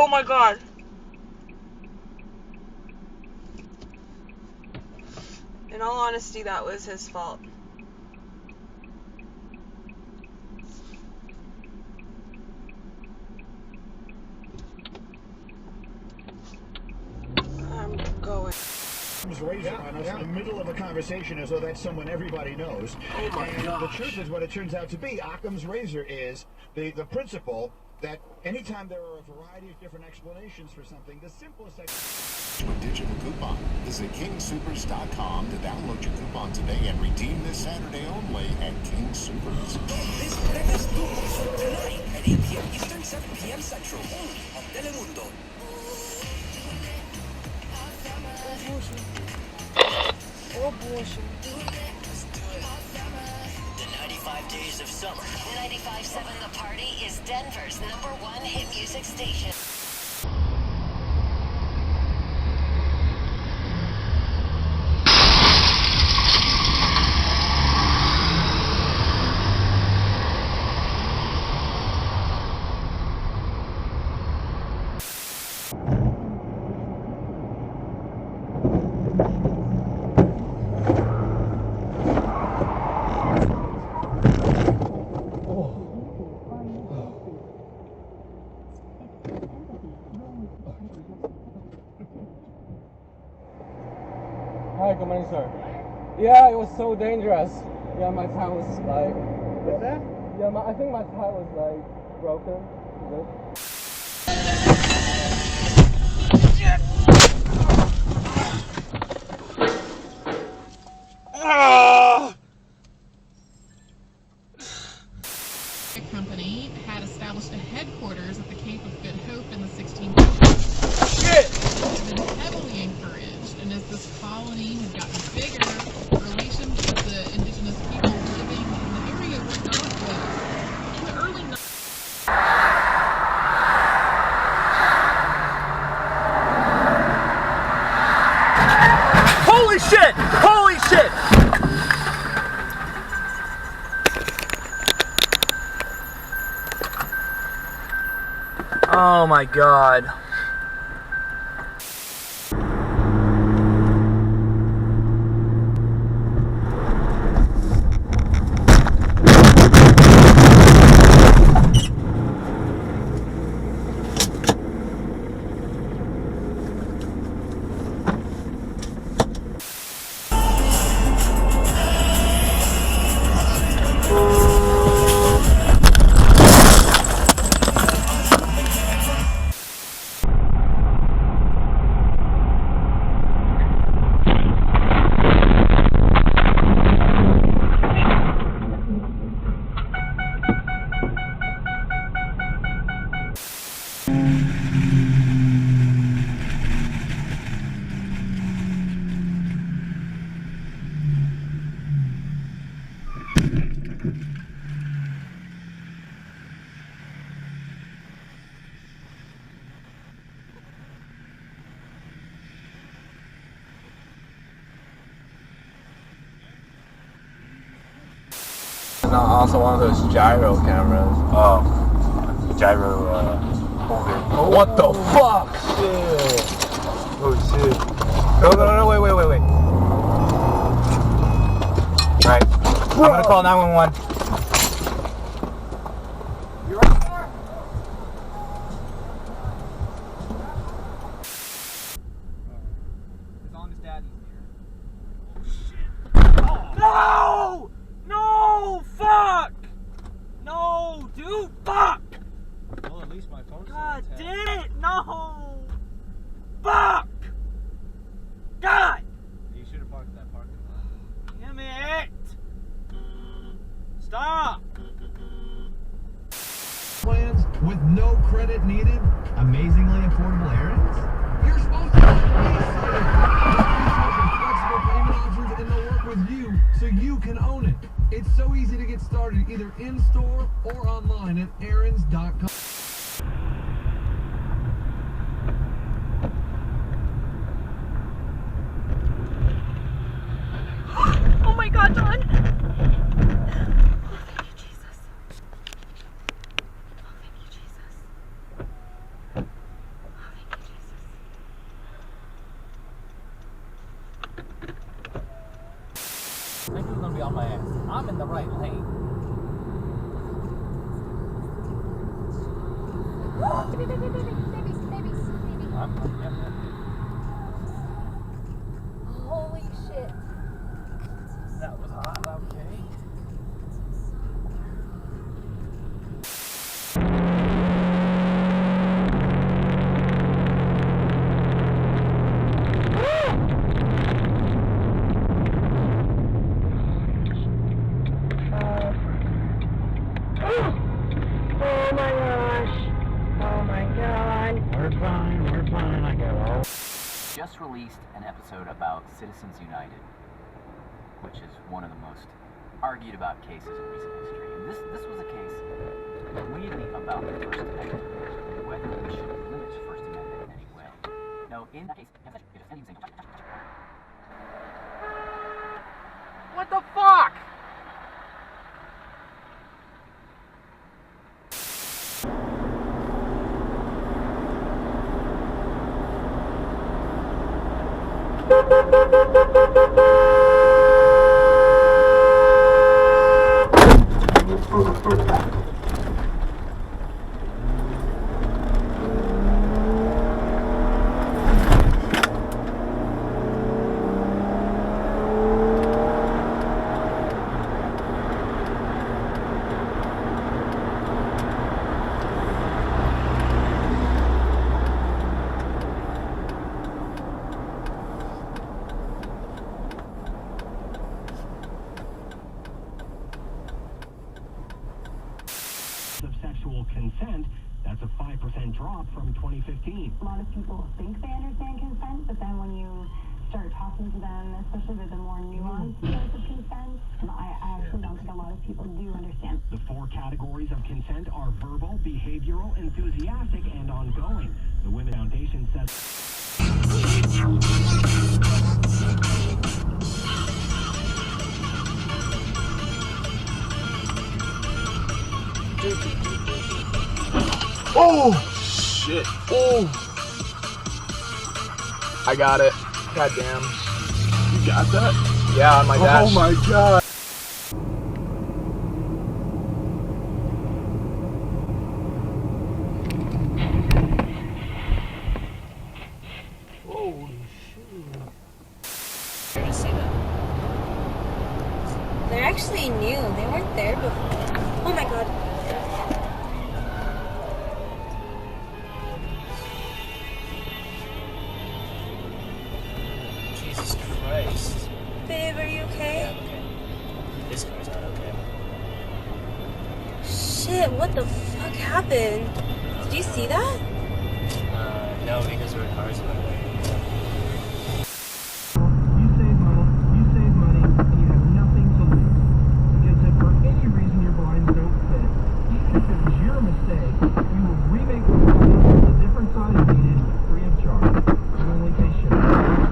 Oh my god. In all honesty, that was his fault. I'm going. Razor on us in the middle of a conversation as though that's someone everybody knows. Oh my God! The truth is what it turns out to be. Occam's razor is the principle that anytime there are a variety of different explanations for something, the simplest with digital coupon. Visit kingsupers.com to download your coupon today and redeem this Saturday only at King Supers. This breakfast tonight at 8 p.m. Eastern, 7 p.m. Central, only on Telemundo. Abortion. Let's do it. The 95 Days of Summer. 95.7 The Party is Denver's #1 hit music station. Hi, good morning, sir. Yeah, it was so dangerous. Yeah, my tire was like... What's that? Yeah, I think my tire was like broken. The company had established a headquarters at the Cape of Good Hope in the 1600s. Shit! It had been heavily encouraged, and as this colony had gotten bigger, relations with the indigenous people living in the area were not good. In the early 90s, Holy shit! Holy shit! Oh my god. And also one of those gyro cameras. Oh. Gyro, Oh, what the fuck? Shit. Oh shit. No, wait. Alright. I'm gonna call 911. You right there? As long as Daddy's here. Oh shit. Oh. No! No! Fuck! No, dude! Fuck! Well, at least my phone's God damn it! No! Fuck! God! You should have parked in that parking lot. Damn it! Stop! Plans with no credit needed, amazingly affordable errands. You're supposed to flexible payment options, and they'll work with you so you can own it. It's so easy to get started either in store or online at errands.com. Oh my god, Don! Oh, thank you, Jesus. Oh, thank you, Jesus. I'm in the right lane. Baby. Holy shit. That was hot, okay. Oh my gosh. Oh my god. We're fine, I got all. Just released an episode about Citizens United, which is one of the most argued about cases in recent history. And this was a case really about the First Amendment, whether we should limit the First Amendment in any way. No, in that case, the defending single. What the fuck? Of sexual consent, that's a 5% drop from 2015. A lot of people think they understand consent, but then when you start talking to them, especially with the more nuanced sorts of consent, I actually don't think a lot of people do understand. The 4 categories of consent are verbal, behavioral, enthusiastic, and ongoing. The Women Foundation says... Oh shit! Oh, I got it. God damn. You got that? Yeah, on my dash. Oh my god. Holy shit. To see them. They're actually new. They weren't there before. Oh my god. Jesus Christ. Babe, are you okay? Yeah, okay. This car's not okay. Shit, what the fuck happened? Did you see that? No, because there were cars in my way. You save money, and you have nothing to lose. Because if for any reason your blinds don't fit, even if it was your mistake, we will remake the blinds with a different size needed free of charge. You only pay shipping.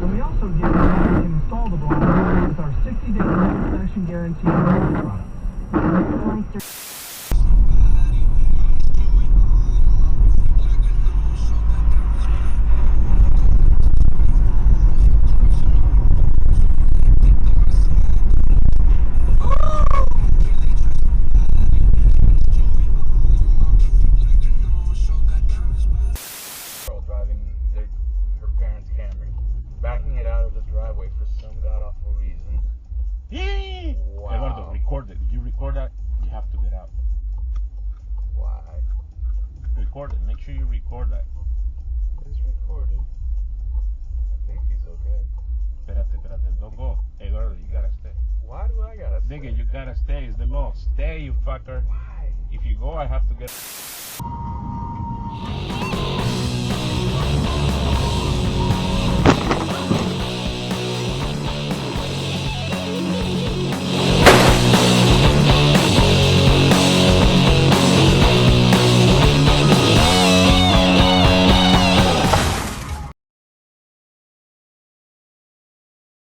And we also give you to install the blinds with our 60-day inspection guarantee on the product. Driving her parents' Camry, backing it out of the driveway for some god-awful reason. Wow. Eduardo, record it. If you record that, you have to get out. Why? Record it. Make sure you record that. It's recorded. I think he's okay. Espérate. Don't go. Eduardo, you gotta stay. Why do I gotta stay? Nigga, you gotta stay. It's the law. Stay, you fucker. Why? If you go, I have to get...